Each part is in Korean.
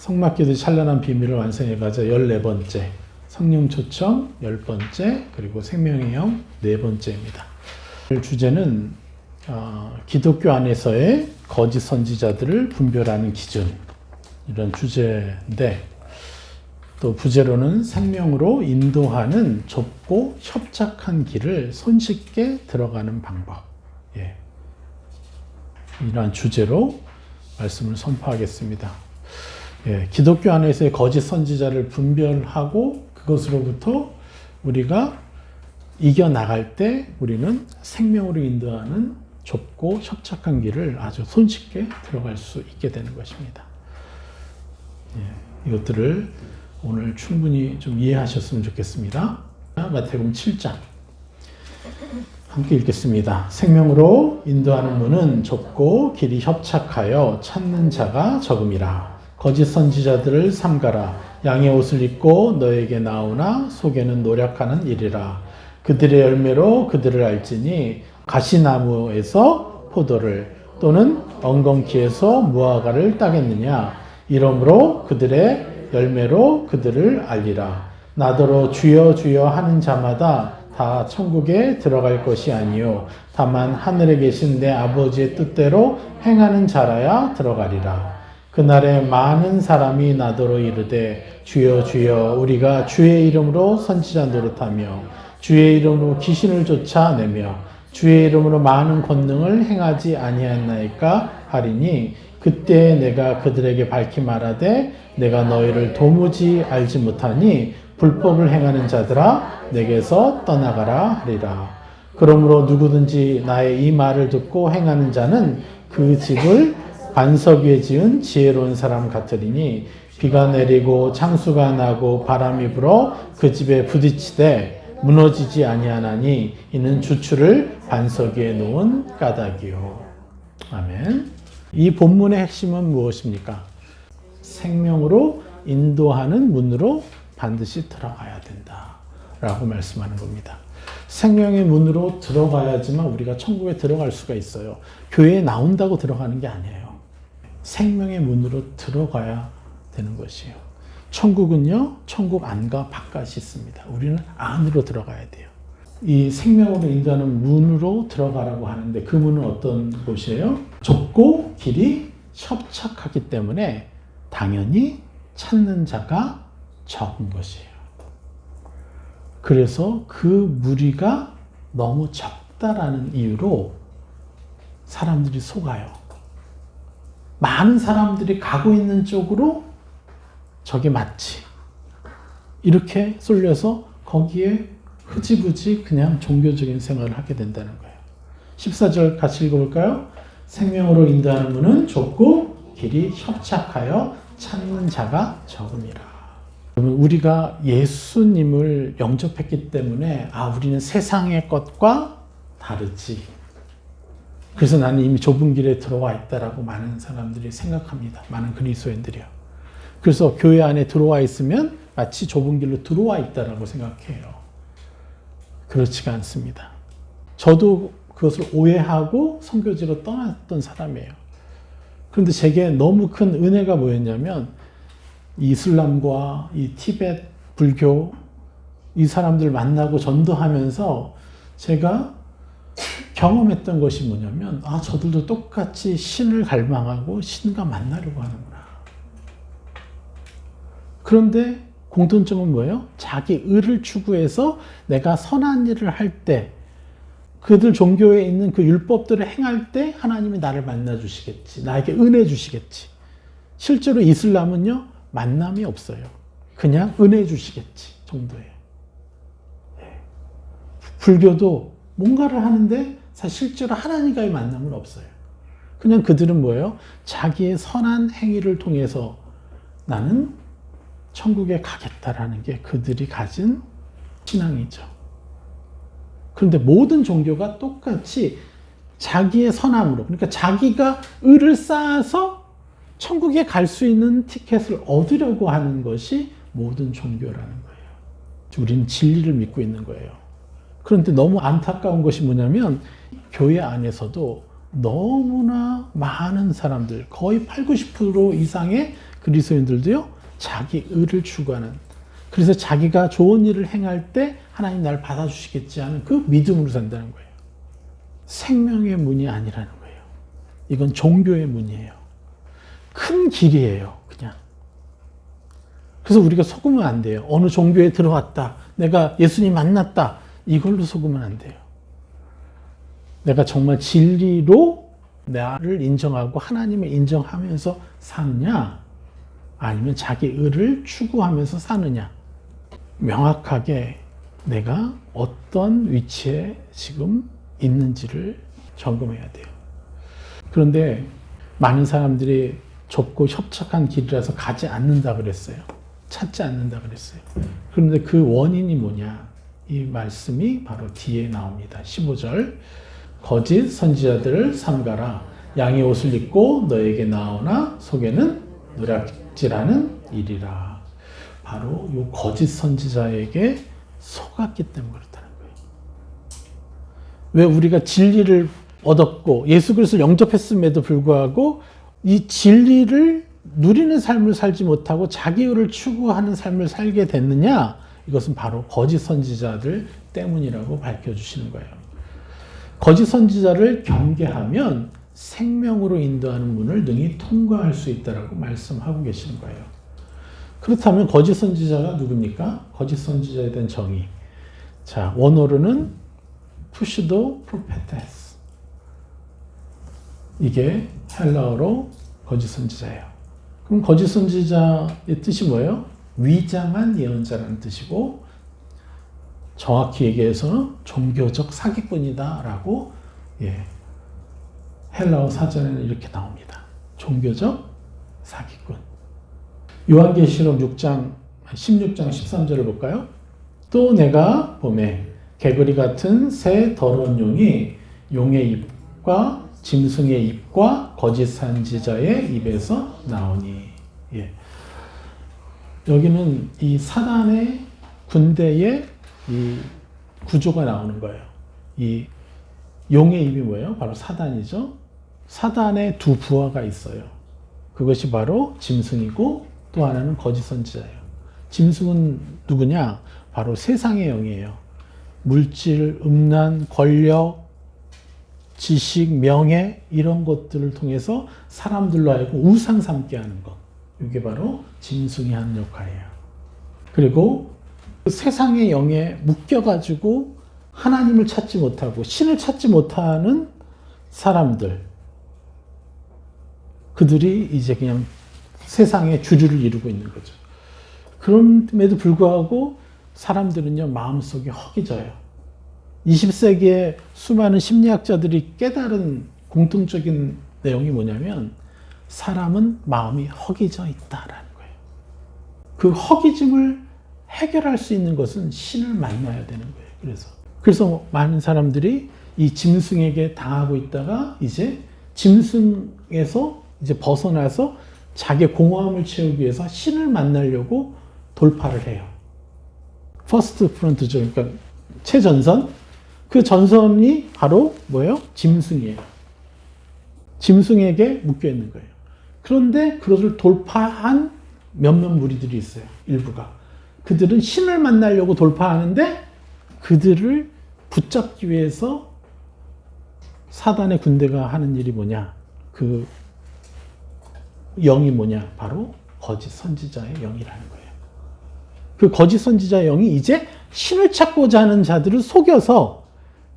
성막기도 찬란한 비밀을 완성해가자 14번째, 성령 초청 10번째, 그리고 생명의 영 4번째입니다. 주제는 기독교 안에서의 거짓 선지자들을 분별하는 기준, 이런 주제인데, 또 부제로는 생명으로 인도하는 좁고 협착한 길을 손쉽게 들어가는 방법, 이러한 주제로 말씀을 선포하겠습니다. 기독교 안에서의 거짓 선지자를 분별하고 그것으로부터 우리가 이겨나갈 때 우리는 생명으로 인도하는 좁고 협착한 길을 아주 손쉽게 들어갈 수 있게 되는 것입니다. 이것들을 오늘 충분히 좀 이해하셨으면 좋겠습니다. 마태복음 7장 함께 읽겠습니다. 생명으로 인도하는 문은 좁고 길이 협착하여 찾는 자가 적음이라. 거짓 선지자들을 삼가라. 양의 옷을 입고 너에게 나오나 속에는 노력하는 일이라. 그들의 열매로 그들을 알지니 가시나무에서 포도를 또는 엉겅퀴에서 무화과를 따겠느냐. 이러므로 그들의 열매로 그들을 알리라. 나더러 주여 주여 하는 자마다 다 천국에 들어갈 것이 아니요 다만 하늘에 계신 내 아버지의 뜻대로 행하는 자라야 들어가리라. 그날에 많은 사람이 나더러 이르되 주여 주여 우리가 주의 이름으로 선지자 노릇하며 주의 이름으로 귀신을 쫓아내며 주의 이름으로 많은 권능을 행하지 아니하였나이까 하리니 그때 내가 그들에게 밝히 말하되 내가 너희를 도무지 알지 못하니 불법을 행하는 자들아 내게서 떠나가라 하리라. 그러므로 누구든지 나의 이 말을 듣고 행하는 자는 그 집을 반석 위에 지은 지혜로운 사람 같으리니 비가 내리고 창수가 나고 바람이 불어 그 집에 부딪히되 무너지지 아니하나니 이는 주추를 반석 위에 놓은 까닭이요. 아멘. 이 본문의 핵심은 무엇입니까? 생명으로 인도하는 문으로 반드시 들어가야 된다 라고 말씀하는 겁니다. 생명의 문으로 들어가야지만 우리가 천국에 들어갈 수가 있어요. 교회에 나온다고 들어가는 게 아니에요. 생명의 문으로 들어가야 되는 것이에요. 천국은요, 천국 안과 바깥이 있습니다. 우리는 안으로 들어가야 돼요. 이 생명으로 인도하는 문으로 들어가라고 하는데 그 문은 어떤 곳이에요? 좁고 길이 협착하기 때문에 당연히 찾는 자가 적은 것이에요. 그래서 그 무리가 너무 적다라는 이유로 사람들이 속아요. 많은 사람들이 가고 있는 쪽으로 저게 맞지. 이렇게 쏠려서 거기에 흐지부지 그냥 종교적인 생활을 하게 된다는 거예요. 14절 같이 읽어볼까요? 생명으로 인도하는 문은 좁고 길이 협착하여 찾는 자가 적음이라. 그러면 우리가 예수님을 영접했기 때문에 우리는 세상의 것과 다르지. 그래서 나는 이미 좁은 길에 들어와 있다라고 많은 사람들이 생각합니다. 많은 그리스도인들이요. 그래서 교회 안에 들어와 있으면 마치 좁은 길로 들어와 있다라고 생각해요. 그렇지가 않습니다. 저도 그것을 오해하고 선교지로 떠났던 사람이에요. 그런데 제게 너무 큰 은혜가 뭐였냐면 이슬람과 이 티베트 불교 이 사람들 만나고 전도하면서 제가 경험했던 것이 뭐냐면 저들도 똑같이 신을 갈망하고 신과 만나려고 하는구나. 그런데 공통점은 뭐예요? 자기 의를 추구해서 내가 선한 일을 할 때 그들 종교에 있는 그 율법들을 행할 때 하나님이 나를 만나 주시겠지. 나에게 은혜 주시겠지. 실제로 이슬람은요. 만남이 없어요. 그냥 은혜 주시겠지 정도예요. 불교도 뭔가를 하는데 사실 실제로 하나님과의 만남은 없어요. 그냥 그들은 뭐예요? 자기의 선한 행위를 통해서 나는 천국에 가겠다라는 게 그들이 가진 신앙이죠. 그런데 모든 종교가 똑같이 자기의 선함으로, 그러니까 자기가 의를 쌓아서 천국에 갈 수 있는 티켓을 얻으려고 하는 것이 모든 종교라는 거예요. 우리는 진리를 믿고 있는 거예요. 그런데 너무 안타까운 것이 뭐냐면 교회 안에서도 너무나 많은 사람들, 거의 80, 90% 이상의 그리스도인들도요, 자기 의를 추구하는, 그래서 자기가 좋은 일을 행할 때 하나님 나를 받아주시겠지 하는 그 믿음으로 산다는 거예요. 생명의 문이 아니라는 거예요. 이건 종교의 문이에요. 큰 길이에요, 그냥. 그래서 우리가 속으면 안 돼요. 어느 종교에 들어왔다, 내가 예수님 만났다, 이걸로 속으면 안 돼요. 내가 정말 진리로 나를 인정하고 하나님을 인정하면서 사느냐, 아니면 자기 의를 추구하면서 사느냐, 명확하게 내가 어떤 위치에 지금 있는지를 점검해야 돼요. 그런데 많은 사람들이 좁고 협착한 길이라서 가지 않는다 그랬어요. 찾지 않는다 그랬어요. 그런데 그 원인이 뭐냐? 이 말씀이 바로 뒤에 나옵니다. 15절. 거짓 선지자들을 삼가라. 양의 옷을 입고 너에게 나오나 속에는 누락질하는 일이라. 바로 이 거짓 선지자에게 속았기 때문에 그렇다는 거예요. 왜 우리가 진리를 얻었고 예수 그리스도를 영접했음에도 불구하고 이 진리를 누리는 삶을 살지 못하고 자기의를 추구하는 삶을 살게 됐느냐? 이것은 바로 거짓 선지자들 때문이라고 밝혀주시는 거예요. 거짓 선지자를 경계하면 생명으로 인도하는 문을 능히 통과할 수 있다라고 말씀하고 계시는 거예요. 그렇다면 거짓 선지자가 누굽니까? 거짓 선지자에 대한 정의. 자, 원어로는 푸시도 프로페테스. 이게 헬라어로 거짓 선지자예요. 그럼 거짓 선지자의 뜻이 뭐예요? 위장한 예언자라는 뜻이고, 정확히 얘기해서 종교적 사기꾼이다라고 헬라어 사전에는 이렇게 나옵니다. 종교적 사기꾼. 요한계시록 6장 16장 13절을 볼까요? 또 내가 보매 개구리 같은 새 더러운 용이 용의 입과 짐승의 입과 거짓 선지자의 입에서 나오니. 여기는 이 사단의 군대의 이 구조가 나오는 거예요. 이 용의 입이 뭐예요? 바로 사단이죠. 사단의 두 부하가 있어요. 그것이 바로 짐승이고 또 하나는 거짓 선지자예요. 짐승은 누구냐? 바로 세상의 영이에요. 물질, 음란, 권력, 지식, 명예 이런 것들을 통해서 사람들로 하여금 우상 삼게 하는 것. 이게 바로 짐승이 하는 역할이에요. 그리고 그 세상의 영에 묶여가지고 하나님을 찾지 못하고 신을 찾지 못하는 사람들, 그들이 이제 그냥 세상의 주류를 이루고 있는 거죠. 그럼에도 불구하고 사람들은요, 마음속에 허기져요. 20세기에 수많은 심리학자들이 깨달은 공통적인 내용이 뭐냐면 사람은 마음이 허기져 있다라는 거예요. 그 허기짐을 해결할 수 있는 것은 신을 만나야 되는 거예요. 그래서 많은 사람들이 이 짐승에게 당하고 있다가 이제 짐승에서 이제 벗어나서 자기의 공허함을 채우기 위해서 신을 만나려고 돌파를 해요. 퍼스트 프론트죠. 그러니까 최전선. 그 전선이 바로 뭐예요? 짐승이에요. 짐승에게 묶여 있는 거예요. 그런데 그것을 돌파한 몇몇 무리들이 있어요. 일부가. 그들은 신을 만나려고 돌파하는데 그들을 붙잡기 위해서 사단의 군대가 하는 일이 뭐냐? 그 영이 뭐냐? 바로 거짓 선지자의 영이라는 거예요. 그 거짓 선지자의 영이 이제 신을 찾고자 하는 자들을 속여서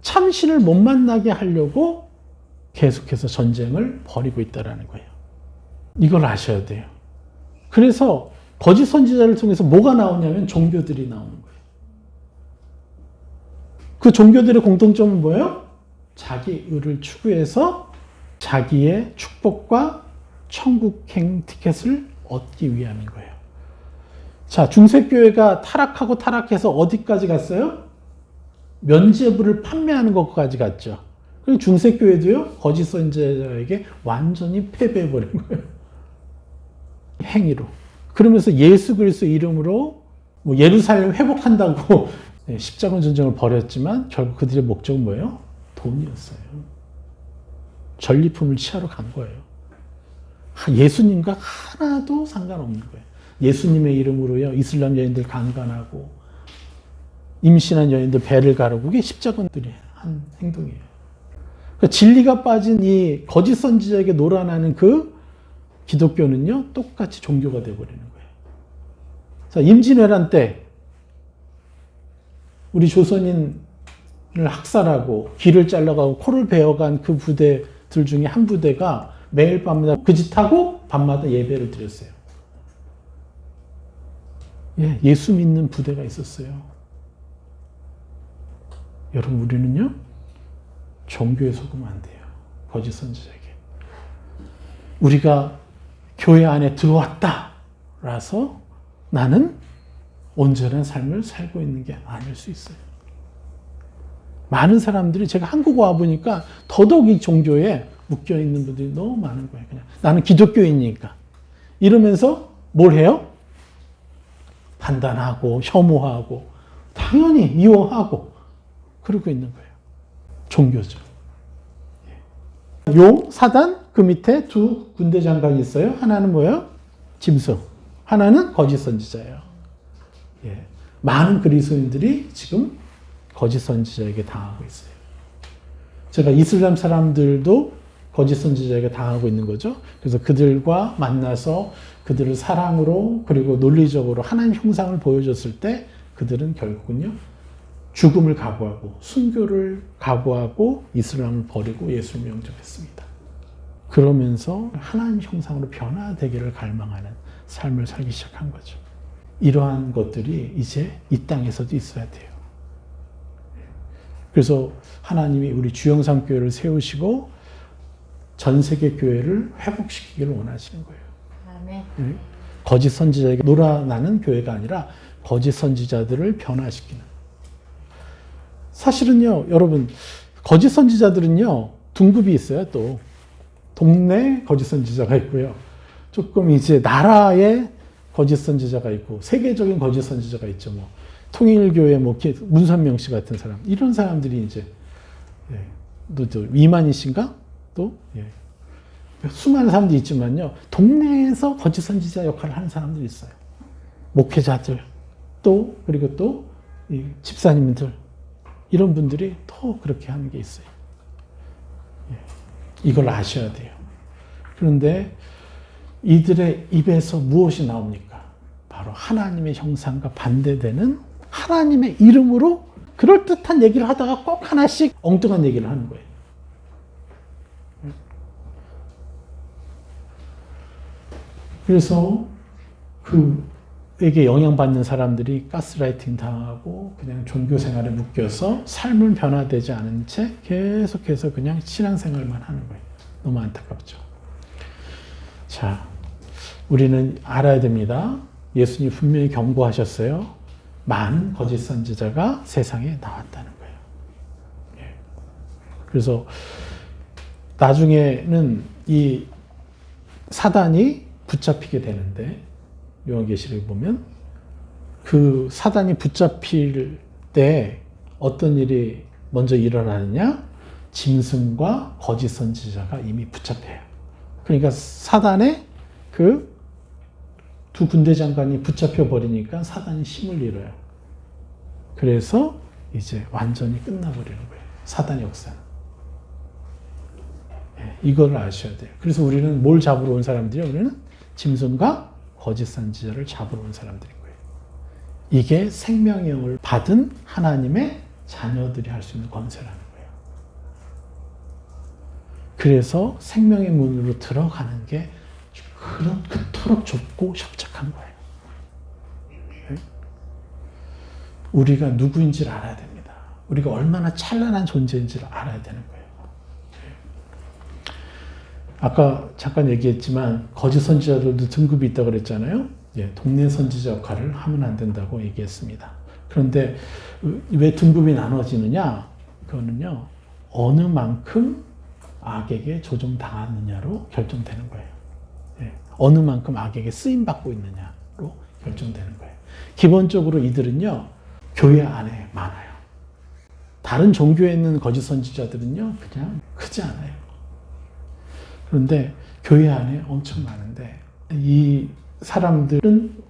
참 신을 못 만나게 하려고 계속해서 전쟁을 벌이고 있다는 거예요. 이걸 아셔야 돼요. 그래서 거짓 선지자를 통해서 뭐가 나오냐면 종교들이 나오는 거예요. 그 종교들의 공통점은 뭐예요? 자기 의를 추구해서 자기의 축복과 천국행 티켓을 얻기 위함인 거예요. 자, 중세교회가 타락해서 어디까지 갔어요? 면죄부를 판매하는 것까지 갔죠. 그리고 중세교회도요, 거짓 선지자에게 완전히 패배해버린 거예요. 행위로. 그러면서 예수 그리스도 이름으로 뭐 예루살렘 회복한다고 십자군 전쟁을 벌였지만 결국 그들의 목적은 뭐예요? 돈이었어요. 전리품을 취하러 간 거예요. 예수님과 하나도 상관없는 거예요. 예수님의 이름으로요, 이슬람 여인들 강간하고, 임신한 여인들 배를 가르고, 그게 십자군들이 한 행동이에요. 그러니까 진리가 빠진 이 거짓 선지자에게 놀아나는 그 기독교는요, 똑같이 종교가 되어버리는 거예요. 자, 임진왜란 때, 우리 조선인을 학살하고, 귀를 잘라가고, 코를 베어간 그 부대들 중에 한 부대가 매일 밤마다 그 짓하고 밤마다 예배를 드렸어요. 예, 예수 믿는 부대가 있었어요. 여러분, 우리는요, 종교에 속으면 안 돼요. 거짓 선지자에게. 우리가 교회 안에 들어왔다 라서 나는 온전한 삶을 살고 있는 게 아닐 수 있어요. 많은 사람들이, 제가 한국 와보니까 더더욱 이 종교에 묶여 있는 분들이 너무 많은 거예요. 그냥 나는 기독교인이니까. 이러면서 뭘 해요? 판단하고, 혐오하고, 당연히 미워하고, 그러고 있는 거예요. 종교죠. 용, 사단, 그 밑에 두 군대 장관이 있어요. 하나는 뭐예요? 짐승. 하나는 거짓 선지자예요. 예. 많은 그리스도인들이 지금 거짓 선지자에게 당하고 있어요. 제가 이슬람 사람들도 거짓 선지자에게 당하고 있는 거죠. 그래서 그들과 만나서 그들을 사랑으로 그리고 논리적으로 하나님 형상을 보여줬을 때 그들은 결국은요, 죽음을 각오하고 순교를 각오하고 이슬람을 버리고 예수를 영접했습니다. 그러면서 하나님 형상으로 변화되기를 갈망하는 삶을 살기 시작한 거죠. 이러한 것들이 이제 이 땅에서도 있어야 돼요. 그래서 하나님이 우리 주영삼교회를 세우시고 전 세계 교회를 회복시키기를 원하시는 거예요. 아멘. 거짓 선지자에게 놀아나는 교회가 아니라 거짓 선지자들을 변화시키는. 사실은요, 여러분, 거짓 선지자들은요, 등급이 있어요, 또. 동네 거짓 선지자가 있고요. 조금 이제 나라의 거짓 선지자가 있고, 세계적인 거짓 선지자가 있죠, 뭐. 통일교회 뭐, 문선명 씨 같은 사람. 이런 사람들이 이제, 예. 또 이만희 씨인가? 또, 예. 수많은 사람들이 있지만요, 동네에서 거짓 선지자 역할을 하는 사람들이 있어요. 목회자들, 또, 그리고 또, 이 집사님들, 이런 분들이 또 그렇게 하는 게 있어요. 예. 이걸 아셔야 돼요. 그런데 이들의 입에서 무엇이 나옵니까? 바로 하나님의 형상과 반대되는 하나님의 이름으로 그럴듯한 얘기를 하다가 꼭 하나씩 엉뚱한 얘기를 하는 거예요. 그래서 그에게 영향받는 사람들이 가스라이팅 당하고 그냥 종교 생활에 묶여서 삶을 변화되지 않은 채 계속해서 그냥 신앙생활만 하는 거예요. 너무 안타깝죠. 자, 우리는 알아야 됩니다. 예수님 분명히 경고하셨어요. 많은 거짓 선지자가 세상에 나왔다는 거예요. 예. 그래서 나중에는 이 사단이 붙잡히게 되는데, 요한계시록 보면 그 사단이 붙잡힐 때 어떤 일이 먼저 일어나느냐? 짐승과 거짓 선지자가 이미 붙잡혀요. 그러니까 사단의 그 두 군대 장관이 붙잡혀 버리니까 사단이 힘을 잃어요. 그래서 이제 완전히 끝나버리는 거예요. 사단의 역사는. 예, 이걸 아셔야 돼요. 그래서 우리는 뭘 잡으러 온 사람들이요? 우리는 짐승과 거짓 선지자를 잡으러 온 사람들인 거예요. 이게 생명의 영을 받은 하나님의 자녀들이 할 수 있는 권세라는 거예요. 그래서 생명의 문으로 들어가는 게 그토록 좁고 협착한 거예요. 우리가 누구인지를 알아야 됩니다. 우리가 얼마나 찬란한 존재인지를 알아야 되는 거예요. 아까 잠깐 얘기했지만 거짓 선지자들도 등급이 있다고 그랬잖아요. 예, 동네 선지자 역할을 하면 안 된다고 얘기했습니다. 그런데 왜 등급이 나눠지느냐? 그거는요, 어느 만큼 악에게 조종당하느냐로 결정되는 거예요. 예, 어느 만큼 악에게 쓰임받고 있느냐로 결정되는 거예요. 기본적으로 이들은요, 교회 안에 많아요. 다른 종교에 있는 거짓 선지자들은요, 그냥 크지 않아요. 그런데 교회 안에 엄청 많은데 이 사람들은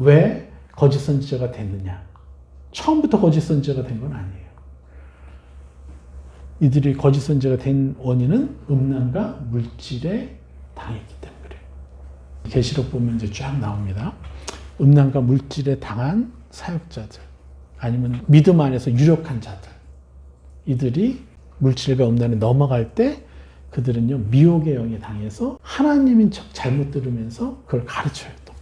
왜 거짓 선지자가 됐느냐? 처음부터 거짓 선지자가 된 건 아니에요. 이들이 거짓 선지자가 된 원인은 음란과 물질에 당했기 때문에 그래요. 계시록 보면 이제 쫙 나옵니다. 음란과 물질에 당한 사역자들, 아니면 믿음 안에서 유력한 자들, 이들이 물질과 음란에 넘어갈 때 그들은요 미혹의 영에 당해서 하나님인 척 잘못 들으면서 그걸 가르쳐요 또.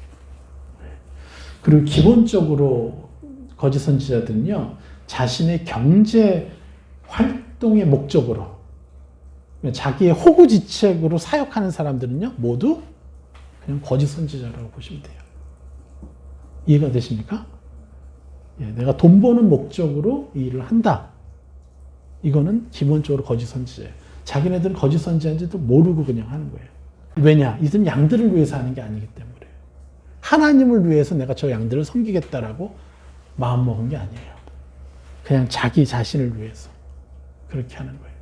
그리고 기본적으로 거짓 선지자들은요 자신의 경제 활동의 목적으로 자기의 호구지책으로 사역하는 사람들은요 모두 그냥 거짓 선지자라고 보시면 돼요. 이해가 되십니까? 예, 내가 돈 버는 목적으로 이 일을 한다. 이거는 기본적으로 거짓 선지자예요. 자기네들은 거짓 선지자인지도 모르고 그냥 하는 거예요. 왜냐? 이들은 양들을 위해서 하는 게 아니기 때문에 그래요. 하나님을 위해서 내가 저 양들을 섬기겠다라고 마음먹은 게 아니에요. 그냥 자기 자신을 위해서 그렇게 하는 거예요.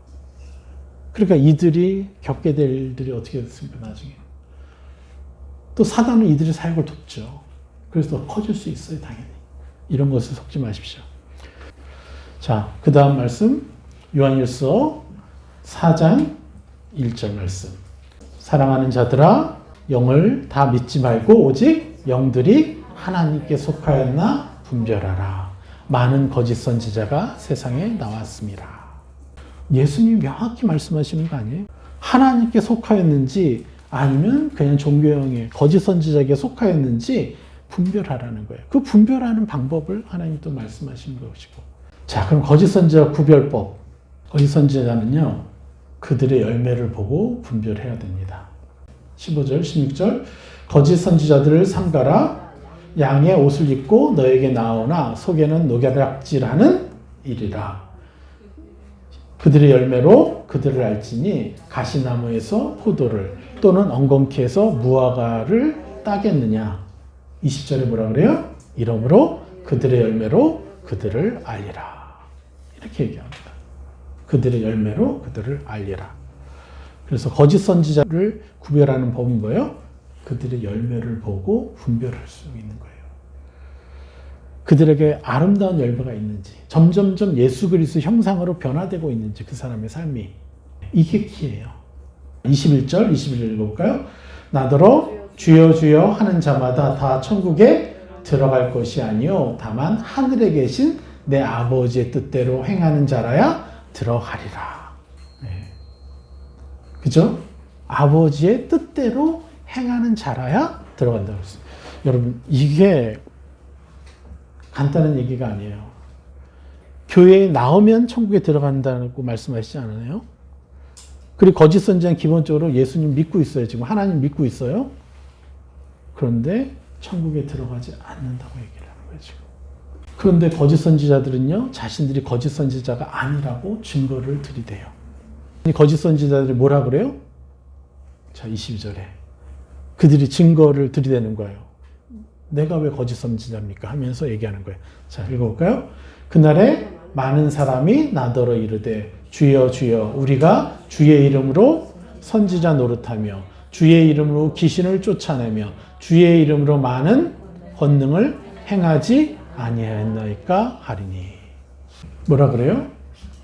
그러니까 이들이 겪게 될 일들이 어떻게 됐습니까? 나중에. 또 사단은 이들의 사역을 돕죠. 그래서 더 커질 수 있어요. 당연히. 이런 것을 속지 마십시오. 자, 그 다음 말씀 요한일서 4장 1절 말씀. 사랑하는 자들아 영을 다 믿지 말고 오직 영들이 하나님께 속하였나 분별하라. 많은 거짓 선지자가 세상에 나왔습니다. 예수님이 명확히 말씀하시는 거 아니에요? 하나님께 속하였는지 아니면 그냥 종교형의 거짓 선지자에게 속하였는지 분별하라는 거예요. 그 분별하는 방법을 하나님이 또 말씀하신 것이고. 자, 그럼 거짓 선지자 구별법. 거짓 선지자는요, 그들의 열매를 보고 분별해야 됩니다. 15절, 16절. 거짓 선지자들을 삼가라. 양의 옷을 입고 너에게 나오나 속에는 노략질하는 일이라. 그들의 열매로 그들을 알지니 가시나무에서 포도를 또는 엉겅퀴에서 무화과를 따겠느냐. 20절에 뭐라 그래요? 이러므로 그들의 열매로 그들을 알리라. 이렇게 얘기합니다. 그들의 열매로 그들을 알리라. 그래서 거짓 선지자를 구별하는 법은 뭐예요? 그들의 열매를 보고 분별할 수 있는 거예요. 그들에게 아름다운 열매가 있는지, 점점점 예수 그리스도 형상으로 변화되고 있는지 그 사람의 삶이, 이게 키예요. 21절, 21절 읽어볼까요? 나더러 주여 주여 하는 자마다 다 천국에 들어갈 것이 아니요 다만 하늘에 계신 내 아버지의 뜻대로 행하는 자라야 들어가리라. 네. 그죠? 아버지의 뜻대로 행하는 자라야 들어간다고 했어요. 여러분, 이게 간단한 얘기가 아니에요. 교회에 나오면 천국에 들어간다고 말씀하시지 않아요? 그리고 거짓 선지자는 기본적으로 예수님 믿고 있어요. 지금 하나님 믿고 있어요. 그런데 천국에 들어가지 않는다고 얘기를 하는 거예요, 지금. 그런데 거짓 선지자들은요, 자신들이 거짓 선지자가 아니라고 증거를 들이대요. 이 거짓 선지자들이 뭐라 그래요? 자, 22절에. 그들이 증거를 들이대는 거예요. 내가 왜 거짓 선지자입니까? 하면서 얘기하는 거예요. 자, 읽어볼까요? 그날에 많은 사람이 나더러 이르되 주여 주여 우리가 주의 이름으로 선지자 노릇하며 주의 이름으로 귀신을 쫓아내며 주의 이름으로 많은 권능을 행하지 아니하였나이까 하리니. 뭐라 그래요?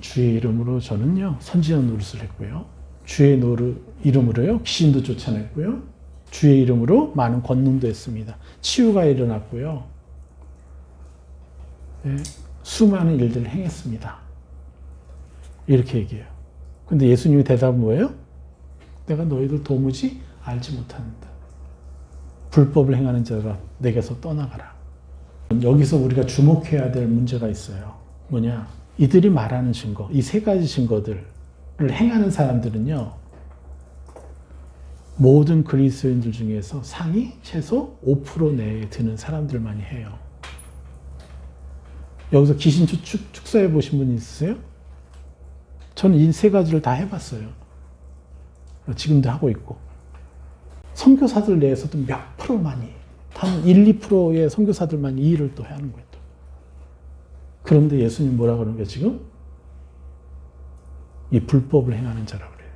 주의 이름으로 저는요 선지자 노릇을 했고요. 주의 이름으로요 귀신도 쫓아냈고요. 주의 이름으로 많은 권능도 했습니다. 치유가 일어났고요. 네, 수많은 일들을 행했습니다. 이렇게 얘기해요. 근데 예수님의 대답은 뭐예요? 내가 너희들 도무지 알지 못한다. 불법을 행하는 자가 내게서 떠나가라. 여기서 우리가 주목해야 될 문제가 있어요. 뭐냐? 이들이 말하는 증거, 이 세 가지 증거들을 행하는 사람들은요, 모든 그리스도인들 중에서 상위 최소 5% 내에 드는 사람들만이 해요. 여기서 귀신 축사해 보신 분 있으세요? 저는 이 세 가지를 다 해봤어요. 지금도 하고 있고. 선교사들 내에서도 몇 프로만이, 단 1, 2%의 선교사들만 이 일을 또 하는 거예요. 또. 그런데 예수님 뭐라 그러는 거예요, 지금? 이 불법을 행하는 자라고 그래요.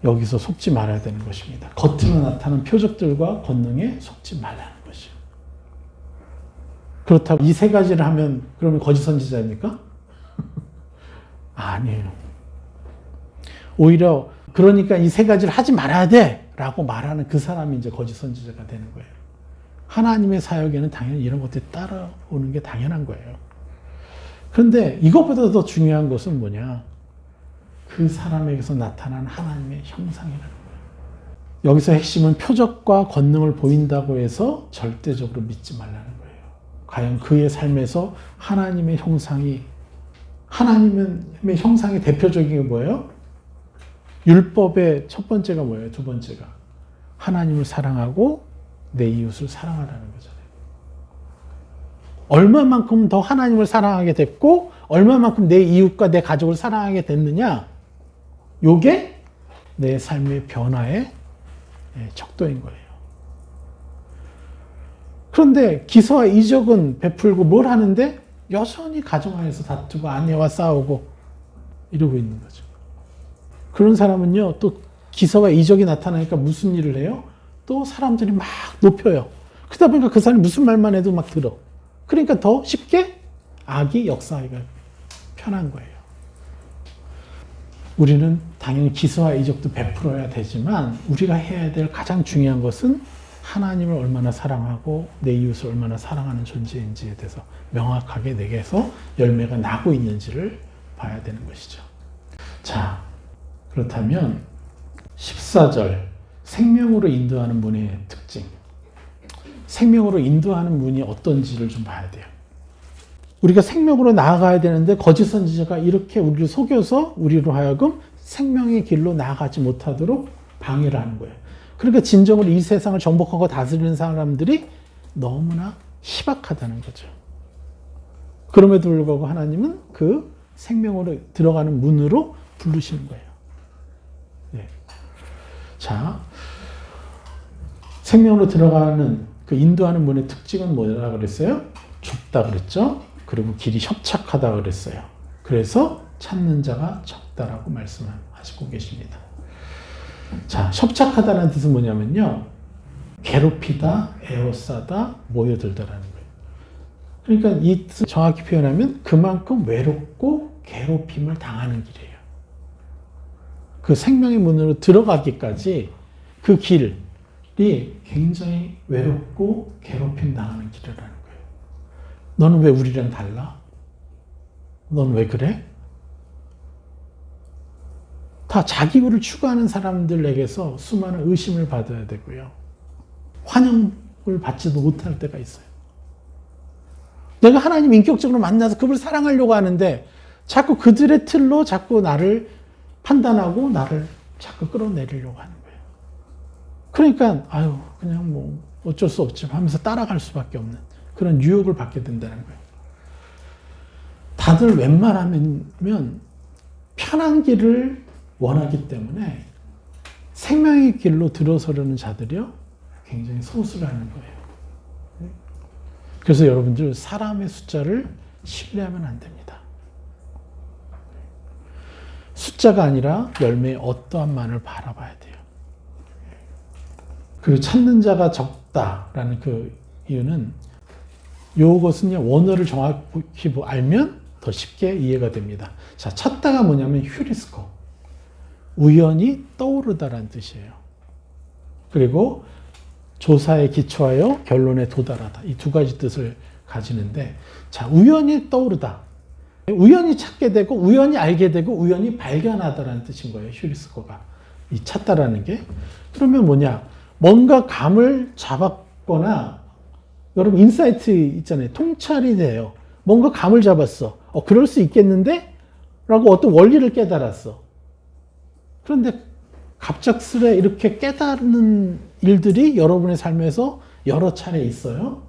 여기서 속지 말아야 되는 것입니다. 겉으로 나타나는 표적들과 권능에 속지 말라는 것이요. 그렇다고 이 세 가지를 하면 그러면 거짓 선지자입니까? 아니에요. 오히려 그러니까 이 세 가지를 하지 말아야 돼 라고 말하는 그 사람이 이제 거짓 선지자가 되는 거예요. 하나님의 사역에는 당연히 이런 것들이 따라오는 게 당연한 거예요. 그런데 이것보다 더 중요한 것은 뭐냐? 그 사람에게서 나타난 하나님의 형상이라는 거예요. 여기서 핵심은 표적과 권능을 보인다고 해서 절대적으로 믿지 말라는 거예요. 과연 그의 삶에서 하나님의 형상의 대표적인 게 뭐예요? 율법의 첫 번째가 뭐예요? 두 번째가 하나님을 사랑하고 내 이웃을 사랑하라는 거잖아요. 얼마만큼 더 하나님을 사랑하게 됐고 얼마만큼 내 이웃과 내 가족을 사랑하게 됐느냐? 요게 내 삶의 변화의 척도인 거예요. 그런데 기서와 이적은 베풀고 뭘 하는데 여전히 가정 안에서 다투고 아내와 싸우고 이러고 있는 거죠. 그런 사람은요, 또 기서와 이적이 나타나니까 무슨 일을 해요? 또 사람들이 막 높여요. 그러다 보니까 그 사람이 무슨 말만 해도 막 들어. 그러니까 더 쉽게 악이 역사하기가 편한 거예요. 우리는 당연히 기서와 이적도 베풀어야 되지만 우리가 해야 될 가장 중요한 것은 하나님을 얼마나 사랑하고 내 이웃을 얼마나 사랑하는 존재인지에 대해서 명확하게 내게서 열매가 나고 있는지를 봐야 되는 것이죠. 자, 그렇다면 14절 생명으로 인도하는 문의 특징. 생명으로 인도하는 문이 어떤지를 좀 봐야 돼요. 우리가 생명으로 나아가야 되는데 거짓 선지자가 이렇게 우리를 속여서 우리로 하여금 생명의 길로 나아가지 못하도록 방해를 하는 거예요. 그러니까 진정으로 이 세상을 정복하고 다스리는 사람들이 너무나 희박하다는 거죠. 그럼에도 불구하고 하나님은 그 생명으로 들어가는 문으로 부르시는 거예요. 네. 자, 생명으로 들어가는 그 인도하는 문의 특징은 뭐라 그랬어요? 좁다 그랬죠? 그리고 길이 협착하다 그랬어요. 그래서 찾는 자가 적다라고 말씀하시고 계십니다. 자, 협착하다는 뜻은 뭐냐면요. 괴롭히다, 에워싸다, 모여들다라는 거예요. 그러니까 이 뜻을 정확히 표현하면 그만큼 외롭고 괴롭힘을 당하는 길이에요. 그 생명의 문으로 들어가기까지 그 길이 굉장히 외롭고 괴롭힘 당하는 길이라는 거예요. 너는 왜 우리랑 달라? 넌 왜 그래? 다 자기 의를 추구하는 사람들에게서 수많은 의심을 받아야 되고요. 환영을 받지도 못할 때가 있어요. 내가 하나님 인격적으로 만나서 그분을 사랑하려고 하는데 자꾸 그들의 틀로 자꾸 나를 판단하고 나를 자꾸 끌어내리려고 하는 거예요. 그러니까 아유 그냥 뭐 어쩔 수 없지 하면서 따라갈 수밖에 없는 그런 유혹을 받게 된다는 거예요. 다들 웬만하면 편한 길을 원하기 때문에 생명의 길로 들어서려는 자들이요 굉장히 소수라는 거예요. 그래서 여러분들 사람의 숫자를 신뢰하면 안 됩니다. 숫자가 아니라 열매의 어떠한만을 바라봐야 돼요. 그리고 찾는 자가 적다라는 그 이유는 이것은요 원어를 정확히 알면 더 쉽게 이해가 됩니다. 자, 찾다가 뭐냐면 휴리스코, 우연히 떠오르다라는 뜻이에요. 그리고 조사에 기초하여 결론에 도달하다. 이 두 가지 뜻을 가지는데, 자, 우연히 떠오르다. 우연히 찾게 되고, 우연히 알게 되고, 우연히 발견하다라는 뜻인 거예요. 휴리스코가. 이 찾다라는 게. 그러면 뭐냐? 뭔가 감을 잡았거나, 여러분 인사이트 있잖아요. 통찰이 돼요. 뭔가 감을 잡았어. 그럴 수 있겠는데? 라고 어떤 원리를 깨달았어. 그런데 갑작스레 이렇게 깨달는 일들이 여러분의 삶에서 여러 차례 있어요.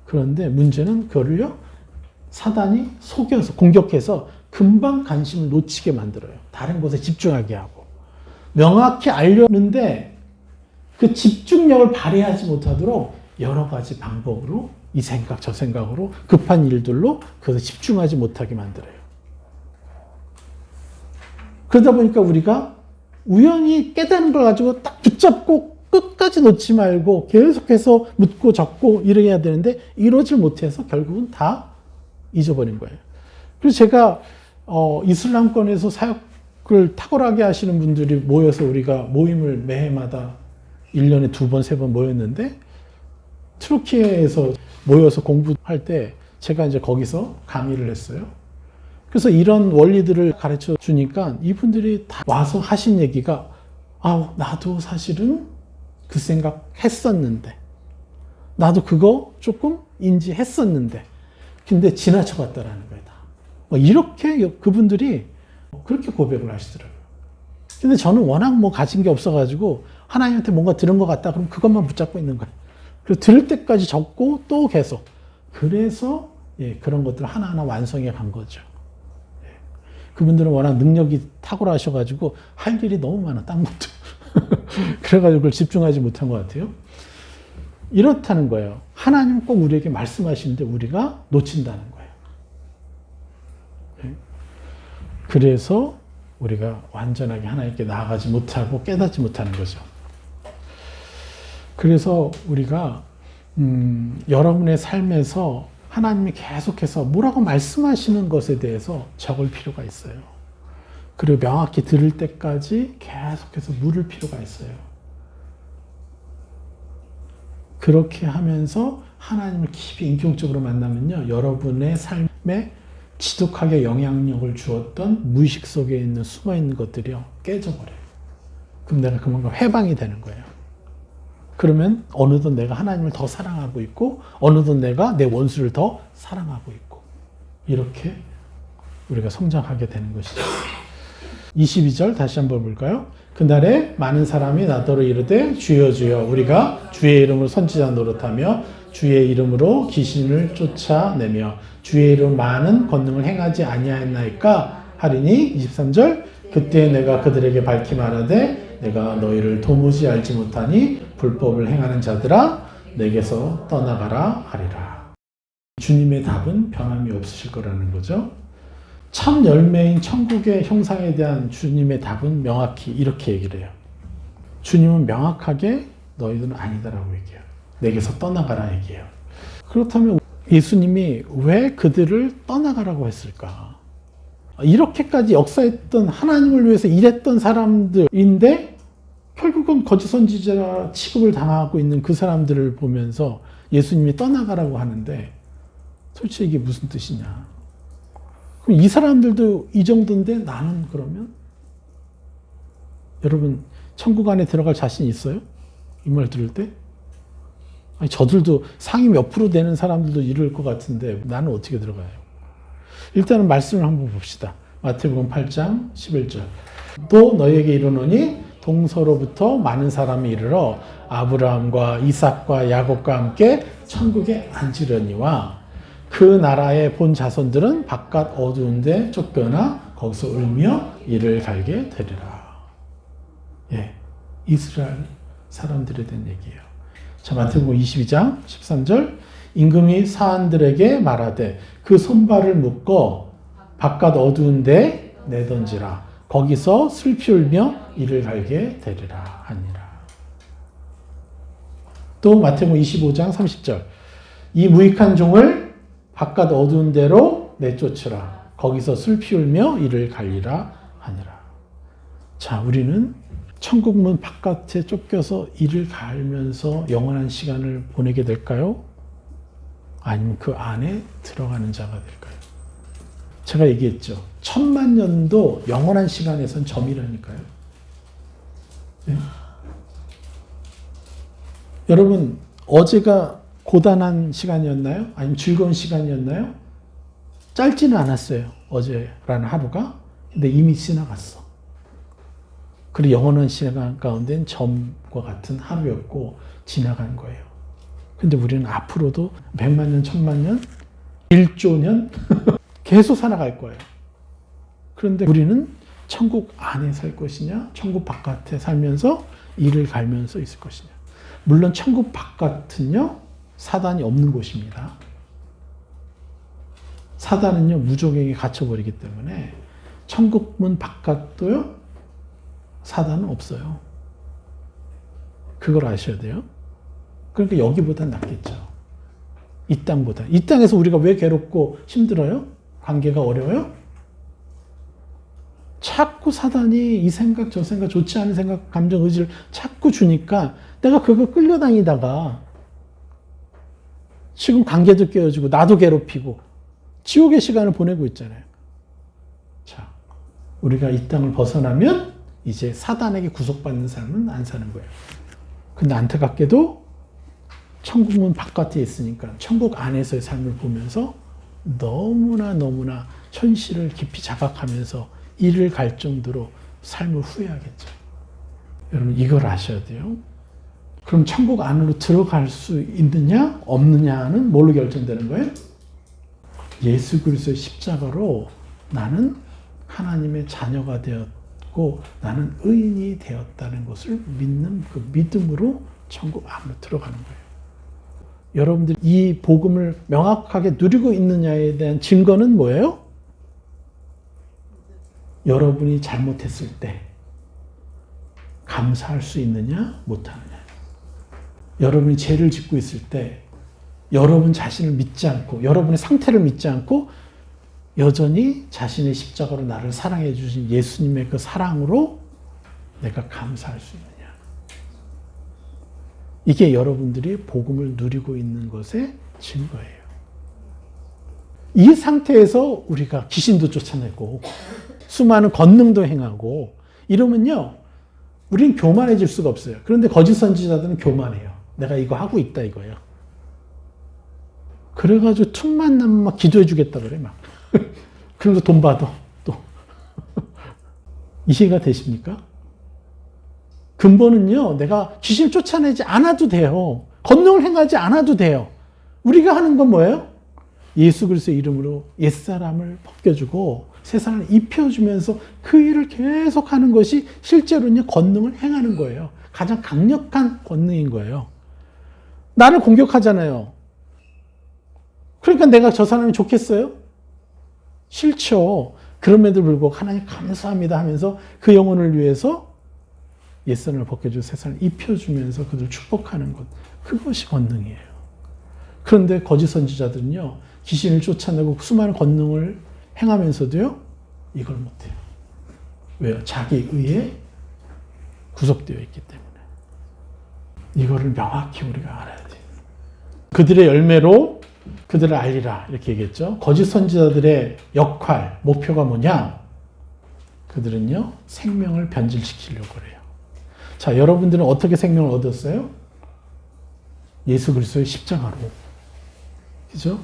그런데 문제는 그거를요, 사단이 속여서, 공격해서 금방 관심을 놓치게 만들어요. 다른 곳에 집중하게 하고. 명확히 알려는데 그 집중력을 발휘하지 못하도록 여러 가지 방법으로 이 생각, 저 생각으로 급한 일들로 그것에 집중하지 못하게 만들어요. 그러다 보니까 우리가 우연히 깨닫는 걸 가지고 딱 붙잡고 끝까지 놓지 말고 계속해서 묻고 적고 이래야 되는데 이러질 못해서 결국은 다 잊어버린 거예요. 그래서 제가 이슬람권에서 사역을 탁월하게 하시는 분들이 모여서 우리가 모임을 매해마다 1년에 2번, 3번 모였는데 트루키에서 모여서 공부할 때 제가 이제 거기서 강의를 했어요. 그래서 이런 원리들을 가르쳐 주니까 이분들이 다 와서 하신 얘기가 나도 사실은 그 생각 했었는데 나도 그거 조금 인지했었는데 근데 지나쳐갔다라는 거예요. 이렇게 그분들이 그렇게 고백을 하시더라고요. 근데 저는 워낙 가진 게 없어가지고 하나님한테 뭔가 들은 것 같다 그럼 그것만 붙잡고 있는 거예요. 그리고 들을 때까지 적고 또 계속. 그래서 그런 것들 하나하나 완성해 간 거죠. 그분들은 워낙 능력이 탁월하셔가지고 할 일이 너무 많아, 딴 것도. 그래가지고 그걸 집중하지 못한 것 같아요. 이렇다는 거예요. 하나님은 꼭 우리에게 말씀하시는데 우리가 놓친다는 거예요. 그래서 우리가 완전하게 하나님께 나아가지 못하고 깨닫지 못하는 거죠. 그래서 우리가 여러분의 삶에서 하나님이 계속해서 뭐라고 말씀하시는 것에 대해서 적을 필요가 있어요. 그리고 명확히 들을 때까지 계속해서 물을 필요가 있어요. 그렇게 하면서 하나님을 깊이 인격적으로 만나면요, 여러분의 삶에 지독하게 영향력을 주었던 무의식 속에 있는 숨어있는 것들이요 깨져버려요. 그럼 내가 그만큼 해방이 되는 거예요. 그러면 어느덧 내가 하나님을 더 사랑하고 있고 어느덧 내가 내 원수를 더 사랑하고 있고 이렇게 우리가 성장하게 되는 것이죠. 22절 다시 한번 볼까요? 그날에 많은 사람이 나더러 이르되 주여 주여 우리가 주의 이름으로 선지자 노릇하며 주의 이름으로 귀신을 쫓아내며 주의 이름 많은 권능을 행하지 아니하였나이까 하리니 23절 그때 내가 그들에게 밝히 말하되 내가 너희를 도무지 알지 못하니 불법을 행하는 자들아 내게서 떠나가라 하리라. 주님의 답은 변함이 없으실 거라는 거죠. 참 열매인 천국의 형상에 대한 주님의 답은 명확히 이렇게 얘기를 해요. 주님은 명확하게 너희들은 아니다라고 얘기해요. 내게서 떠나가라 얘기해요. 그렇다면 예수님이 왜 그들을 떠나가라고 했을까? 이렇게까지 역사했던 하나님을 위해서 일했던 사람들인데 결국은 거짓 선지자 취급을 당하고 있는 그 사람들을 보면서 예수님이 떠나가라고 하는데 도대체 이게 무슨 뜻이냐? 그럼 이 사람들도 이 정도인데 나는 그러면? 여러분 천국 안에 들어갈 자신 있어요? 이 말 들을 때? 아니, 저들도 상위 몇 프로 되는 사람들도 이럴 것 같은데 나는 어떻게 들어가요? 일단은 말씀을 한번 봅시다. 마태복음 8장 11절 또 너희에게 이르노니 동서로부터 많은 사람이 이르러 아브라함과 이삭과 야곱과 함께 천국에 앉으려니와 그 나라의 본 자손들은 바깥 어두운 데 쫓겨나 거기서 울며 이를 갈게 되리라. 이스라엘 사람들에 대한 얘기예요. 자, 마태복음 22장 13절 임금이 사안들에게 말하되 그 손발을 묶어 바깥 어두운 데 내던지라. 거기서 슬피 울며 이를 갈게 되리라 하니라. 또 마태복음 25장 30절 이 무익한 종을 바깥 어두운 데로 내쫓으라. 거기서 슬피 울며 이를 갈리라 하니라. 자, 우리는 천국문 바깥에 쫓겨서 이를 갈면서 영원한 시간을 보내게 될까요? 아니면 그 안에 들어가는 자가 될까요? 제가 얘기했죠. 1000만년도 영원한 시간에선 점이라니까요. 네. 여러분, 어제가 고단한 시간이었나요? 아니면 즐거운 시간이었나요? 짧지는 않았어요. 어제라는 하루가. 근데 이미 지나갔어. 그리고 영원한 시간 가운데는 점과 같은 하루였고 지나간 거예요. 근데 우리는 앞으로도 100만 년, 1000만 년, 1조 년 계속 살아갈 거예요. 그런데 우리는 천국 안에 살 것이냐, 천국 바깥에 살면서 이를 갈면서 있을 것이냐. 물론 천국 바깥은요, 사단이 없는 곳입니다. 사단은요, 무적에게 갇혀버리기 때문에 천국 문 바깥도요, 사단은 없어요. 그걸 아셔야 돼요. 그러니까 여기보단 낫겠죠. 이 땅보다. 이 땅에서 우리가 왜 괴롭고 힘들어요? 관계가 어려워요? 자꾸 사단이 이 생각 저 생각 좋지 않은 생각 감정 의지를 자꾸 주니까 내가 그거 끌려다니다가 지금 관계도 깨어지고 나도 괴롭히고 지옥의 시간을 보내고 있잖아요. 자, 우리가 이 땅을 벗어나면 이제 사단에게 구속받는 삶은 안 사는 거예요. 근데 안타깝게도 천국문 바깥에 있으니까 천국 안에서의 삶을 보면서 너무나 현실을 깊이 자각하면서 이를 갈 정도로 삶을 후회하겠죠. 여러분 이걸 아셔야 돼요. 그럼 천국 안으로 들어갈 수 있느냐 없느냐는 뭘로 결정되는 거예요? 예수 그리스도의 십자가로 나는 하나님의 자녀가 되었고 나는 의인이 되었다는 것을 믿는 그 믿음으로 천국 안으로 들어가는 거예요. 여러분들이 이 복음을 명확하게 누리고 있느냐에 대한 증거는 뭐예요? 여러분이 잘못했을 때 감사할 수 있느냐 못하느냐. 여러분이 죄를 짓고 있을 때 여러분 자신을 믿지 않고 여러분의 상태를 믿지 않고 여전히 자신의 십자가로 나를 사랑해 주신 예수님의 그 사랑으로 내가 감사할 수 있느냐. 이게 여러분들이 복음을 누리고 있는 것의 증거예요. 이 상태에서 우리가 귀신도 쫓아내고 수많은 권능도 행하고 이러면요. 우린 교만해질 수가 없어요. 그런데 거짓 선지자들은 교만해요. 내가 이거 하고 있다 이거예요. 그래가지고 틈만 나면 막 기도해 주겠다 그래 막. 그러면서 돈 받아 또. 이해가 되십니까? 근본은요. 내가 귀신을 쫓아내지 않아도 돼요. 권능을 행하지 않아도 돼요. 우리가 하는 건 뭐예요? 예수 그리스도의 이름으로 옛사람을 벗겨주고 세상을 입혀주면서 그 일을 계속하는 것이 실제로는 권능을 행하는 거예요. 가장 강력한 권능인 거예요. 나를 공격하잖아요. 그러니까 내가 저 사람이 좋겠어요? 싫죠. 그럼에도 불구하고 하나님 감사합니다 하면서 그 영혼을 위해서 옛사람을 벗겨주고 세상을 입혀주면서 그들을 축복하는 것. 그것이 권능이에요. 그런데 거짓 선지자들은요. 귀신을 쫓아내고 수많은 권능을 행하면서도요. 이걸 못해요. 왜요? 자기 의에 구속되어 있기 때문에. 이거를 명확히 우리가 알아야 돼요. 그들의 열매로 그들을 알리라 이렇게 얘기했죠. 거짓 선지자들의 역할, 목표가 뭐냐? 그들은요. 생명을 변질시키려고 그래요. 자, 여러분들은 어떻게 생명을 얻었어요? 예수 그리스도의 십자가로. 그죠?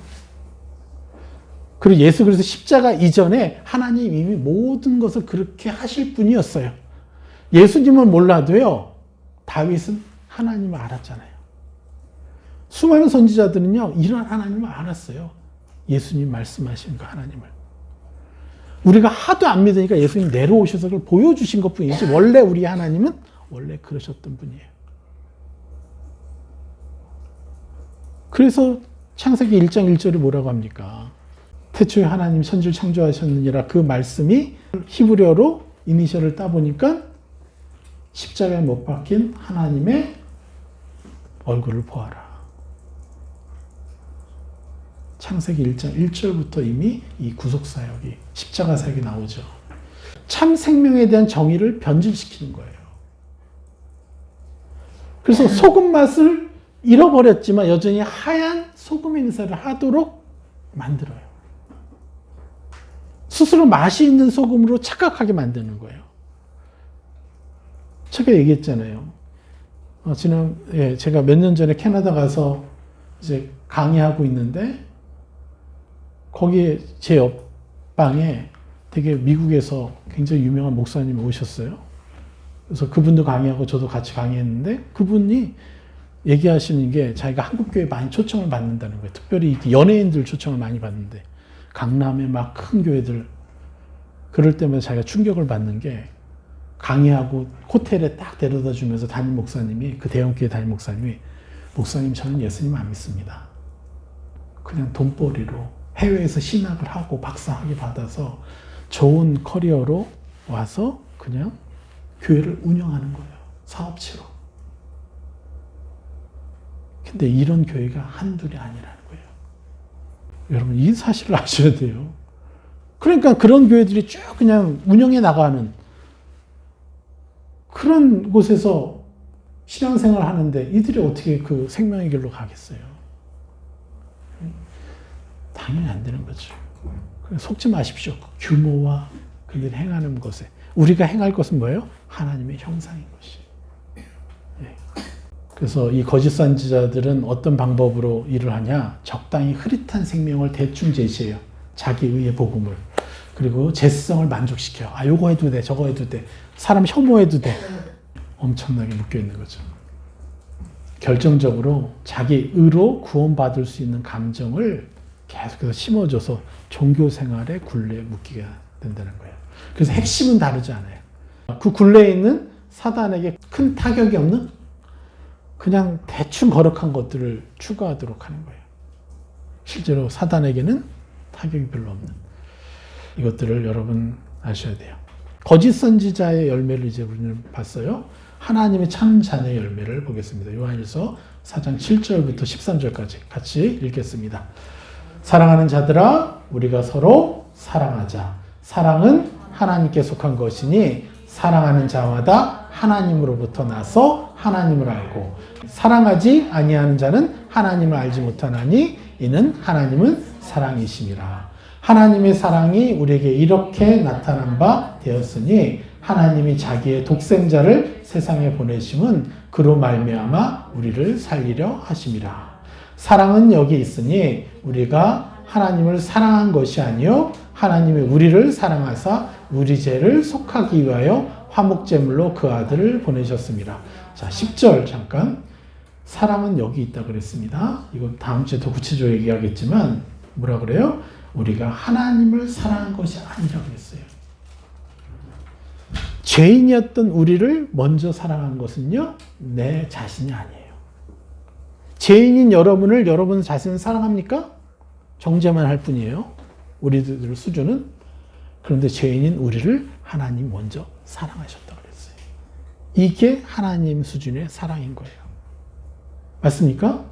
그리고 예수 그리스도 십자가 이전에 하나님 이미 모든 것을 그렇게 하실 분이었어요. 예수님을 몰라도요. 다윗은 하나님을 알았잖아요. 수많은 선지자들은요. 이런 하나님을 알았어요. 예수님 말씀하신 그 하나님을. 우리가 하도 안 믿으니까 예수님 내려오셔서 그걸 보여주신 것뿐이지 원래 우리 하나님은 원래 그러셨던 분이에요. 그래서 창세기 1장 1절이 뭐라고 합니까? 태초에 하나님 천지를 창조하셨느니라 그 말씀이 히브리어로 이니셜을 따보니까 십자가에 못 박힌 하나님의 얼굴을 보아라. 창세기 1장 1절부터 이미 이 구속사역이 십자가 사역이 나오죠. 참 생명에 대한 정의를 변질시키는 거예요. 그래서 소금 맛을 잃어버렸지만 여전히 하얀 소금 행사를 하도록 만들어요. 스스로 맛이 있는 소금으로 착각하게 만드는 거예요. 제가 얘기했잖아요. 제가 몇 년 전에 캐나다 가서 이제 강의하고 있는데 거기에 제 옆방에 되게 미국에서 굉장히 유명한 목사님이 오셨어요. 그래서 그분도 강의하고 저도 같이 강의했는데 그분이 얘기하시는 게 자기가 한국교회에 많이 초청을 받는다는 거예요. 특별히 이렇게 연예인들 초청을 많이 받는데 강남에 막 큰 교회들 그럴 때마다 자기가 충격을 받는 게 강의하고 호텔에 딱 데려다 주면서 담임 목사님이 그 대형교회 담임 목사님이 목사님 저는 예수님 안 믿습니다. 그냥 돈벌이로 해외에서 신학을 하고 박사학위 받아서 좋은 커리어로 와서 그냥 교회를 운영하는 거예요. 사업체로. 근데 이런 교회가 한둘이 아니라는 거예요. 여러분, 이 사실을 아셔야 돼요. 그러니까 그런 교회들이 쭉 그냥 운영해 나가는 그런 곳에서 신앙생활 하는데 이들이 어떻게 그 생명의 길로 가겠어요? 당연히 안 되는 거죠. 속지 마십시오. 규모와 그들이 행하는 것에. 우리가 행할 것은 뭐예요? 하나님의 형상인 것이에요. 그래서 이 거짓 선지자들은 어떤 방법으로 일을 하냐? 적당히 흐릿한 생명을 대충 제시해요. 자기 의의 복음을. 그리고 제스성을 만족시켜요. 아, 요거 해도 돼, 저거 해도 돼. 사람 혐오해도 돼. 엄청나게 묶여 있는 거죠. 결정적으로 자기 의로 구원받을 수 있는 감정을 계속해서 심어줘서 종교 생활의 굴레에 묶이게 된다는 거예요. 그래서 핵심은 다르지 않아요. 그 굴레에 있는 사단에게 큰 타격이 없는 그냥 대충 거룩한 것들을 추구하도록 하는 거예요. 실제로 사단에게는 타격이 별로 없는 이것들을 여러분 아셔야 돼요. 거짓 선지자의 열매를 이제 우리는 봤어요. 하나님의 참 자녀의 열매를 보겠습니다. 요한일서 4장 7절부터 13절까지 같이 읽겠습니다. 사랑하는 자들아, 우리가 서로 사랑하자. 사랑은 하나님께 속한 것이니 사랑하는 자마다 하나님으로부터 나서 하나님을 알고 사랑하지 아니하는 자는 하나님을 알지 못하나니 이는 하나님은 사랑이심이라. 하나님의 사랑이 우리에게 이렇게 나타난 바 되었으니 하나님이 자기의 독생자를 세상에 보내심은 그로 말미암아 우리를 살리려 하심이라. 사랑은 여기 있으니 우리가 하나님을 사랑한 것이 아니요 하나님이 우리를 사랑하사 우리 죄를 속하기 위하여 화목제물로 그 아들을 보내셨습니다. 자, 10절 잠깐. 사랑은 여기 있다 그랬습니다. 이거 다음 주에 더 구체적으로 얘기하겠지만 뭐라 그래요? 우리가 하나님을 사랑한 것이 아니라 그랬어요. 죄인이었던 우리를 먼저 사랑한 것은요, 내 자신이 아니에요. 죄인인 여러분을 여러분 자신을 사랑합니까? 정죄만 할 뿐이에요. 우리들 수준은. 그런데 죄인인 우리를 하나님 먼저 사랑하셨다고 그랬어요. 이게 하나님 수준의 사랑인 거예요. 맞습니까?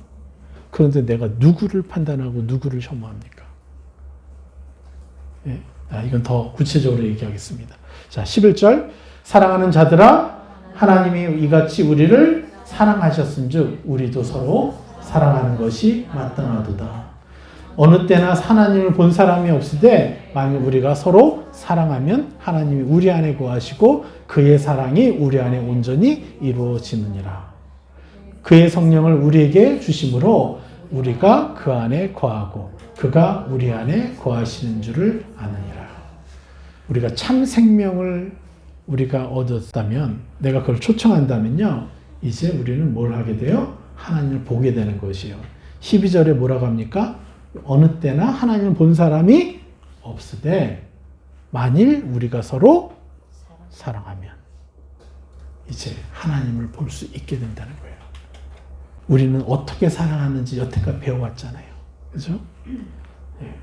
그런데 내가 누구를 판단하고 누구를 혐오합니까? 예. 이건 더 구체적으로 얘기하겠습니다. 자, 11절. 사랑하는 자들아, 하나님이 이같이 우리를 사랑하셨은즉 우리도 서로 사랑하는 것이 마땅하도다. 어느 때나 하나님을 본 사람이 없으되 만일 우리가 서로 사랑하면 하나님이 우리 안에 거하시고 그의 사랑이 우리 안에 온전히 이루어지느니라. 그의 성령을 우리에게 주심으로 우리가 그 안에 거하고 그가 우리 안에 거하시는 줄을 아느니라. 우리가 참 생명을 우리가 얻었다면, 내가 그걸 초청한다면요, 이제 우리는 뭘 하게 돼요? 하나님을 보게 되는 것이에요. 12절에 뭐라고 합니까? 어느 때나 하나님을 본 사람이 없으되 만일 우리가 서로 사랑하면 이제 하나님을 볼 수 있게 된다는 거예요. 우리는 어떻게 사랑하는지 여태까지 배워왔잖아요. 그죠? 네.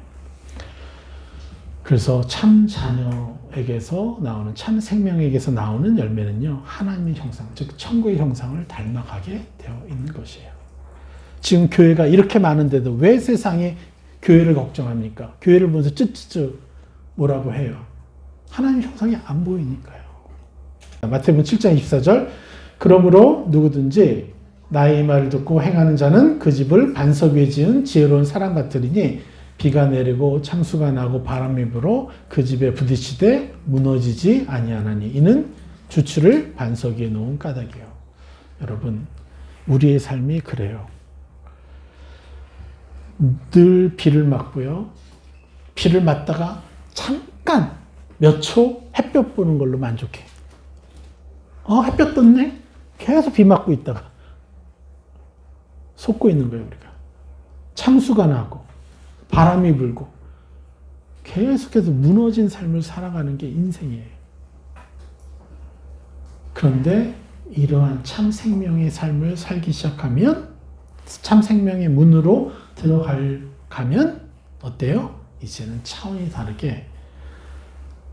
그래서 참 자녀에게서 나오는, 참 생명에게서 나오는 열매는요, 하나님의 형상, 즉 천국의 형상을 닮아가게 되어 있는 것이에요. 지금 교회가 이렇게 많은데도 왜 세상에 교회를 걱정합니까? 교회를 보면서 쯧쯧쯧 뭐라고 해요? 하나님 형상이 안 보이니까요. 마태복음 7장 24절. 그러므로 누구든지 나의 말을 듣고 행하는 자는 그 집을 반석 위에 지은 지혜로운 사람 같으리니 비가 내리고 창수가 나고 바람이 불어 그 집에 부딪히되 무너지지 아니하나니 이는 주추를 반석 위에 놓은 까닭이요. 여러분, 우리의 삶이 그래요. 늘 비를 맞고요. 비를 맞다가 잠깐 몇 초 햇볕 보는 걸로 만족해. 햇볕 떴네? 계속 비 맞고 있다가 속고 있는 거예요, 우리가. 창수가 나고 바람이 불고 계속해서 무너진 삶을 살아가는 게 인생이에요. 그런데 이러한 참 생명의 삶을 살기 시작하면, 참 생명의 문으로 들어가면 어때요? 이제는 차원이 다르게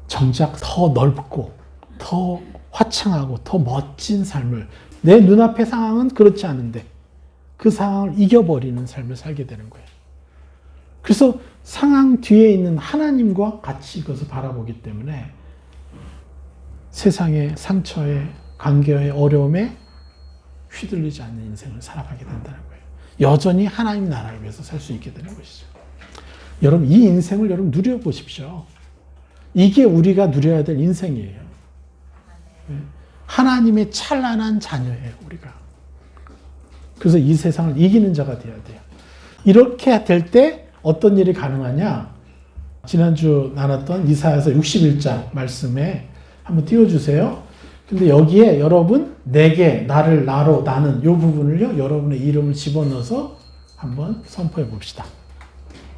정작 더 넓고 더 화창하고 더 멋진 삶을, 내 눈앞의 상황은 그렇지 않은데 그 상황을 이겨버리는 삶을 살게 되는 거예요. 그래서 상황 뒤에 있는 하나님과 같이 이것을 바라보기 때문에 세상의 상처에, 관계의 어려움에 휘둘리지 않는 인생을 살아가게 된다는 거예요. 여전히 하나님 나라를 위해서 살 수 있게 되는 것이죠. 여러분, 이 인생을 여러분 누려보십시오. 이게 우리가 누려야 될 인생이에요. 하나님의 찬란한 자녀예요, 우리가. 그래서 이 세상을 이기는 자가 되어야 돼요. 이렇게 될 때 어떤 일이 가능하냐? 지난주 나눴던 이사야서 61장 말씀에 한번 띄워주세요. 근데 여기에 여러분, 내게, 나를, 나로, 나는 이 부분을요, 여러분의 이름을 집어넣어서 한번 선포해 봅시다.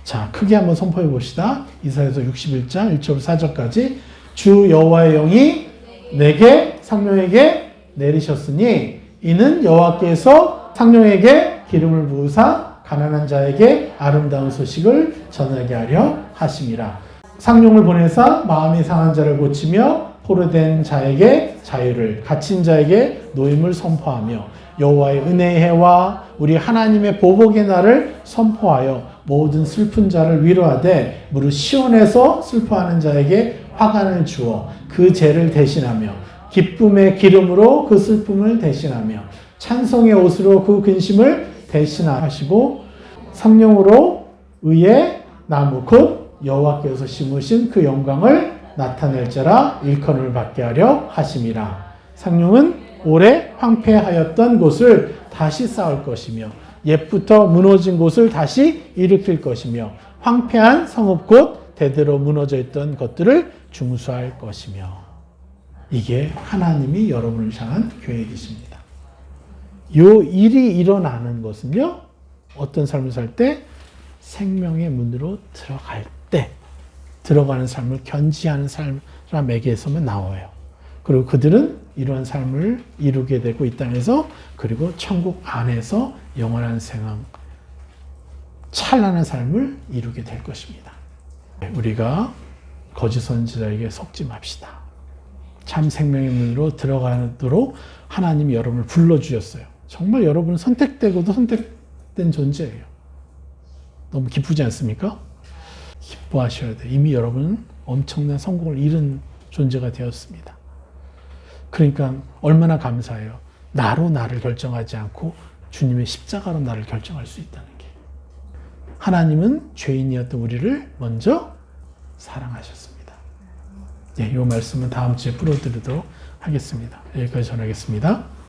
자, 크게 한번 선포해 봅시다. 이사야서 61장 1절 4절까지. 주 여호와의 영이 내게, 상령에게 내리셨으니 이는 여호와께서 상령에게 기름을 부으사 가난한 자에게 아름다운 소식을 전하게 하려 하심이라. 상령을 보내사 마음이 상한 자를 고치며 포로된 자에게 자유를, 갇힌 자에게 노임을 선포하며 여호와의 은혜의 해와 우리 하나님의 보복의 날을 선포하여 모든 슬픈 자를 위로하되 무릇 시온에서 슬퍼하는 자에게 화관을 주어 그 죄를 대신하며 기쁨의 기름으로 그 슬픔을 대신하며 찬송의 옷으로 그 근심을 대신하시고 성령으로 의의 나무 곧 여호와께서 심으신 그 영광을 나타낼 자라 일컬음을 받게 하려 하심이라. 성령은 오래 황폐하였던 곳을 다시 쌓을 것이며 옛부터 무너진 곳을 다시 일으킬 것이며 황폐한 성읍 곧 대대로 무너져 있던 것들을 중수할 것이며. 이게 하나님이 여러분을 향한 계획이십니다. 이 일이 일어나는 것은요, 어떤 삶을 살 때? 생명의 문으로 들어갈 때, 들어가는 삶을 견지하는 사람에게서만 나와요. 그리고 그들은 이러한 삶을 이루게 되고 이 땅에서, 그리고 천국 안에서 영원한 생활, 찬란한 삶을 이루게 될 것입니다. 우리가 거짓 선지자에게 속지 맙시다. 참 생명의 문으로 들어가도록 하나님이 여러분을 불러주셨어요. 정말 여러분은 선택되고도 선택된 존재예요. 너무 기쁘지 않습니까? 기뻐하셔야 돼요. 이미 여러분은 엄청난 성공을 이룬 존재가 되었습니다. 그러니까 얼마나 감사해요. 나로 나를 결정하지 않고 주님의 십자가로 나를 결정할 수 있다는 게. 하나님은 죄인이었던 우리를 먼저 사랑하셨습니다. 이 말씀은 다음 주에 풀어드리도록 하겠습니다. 여기까지 전하겠습니다.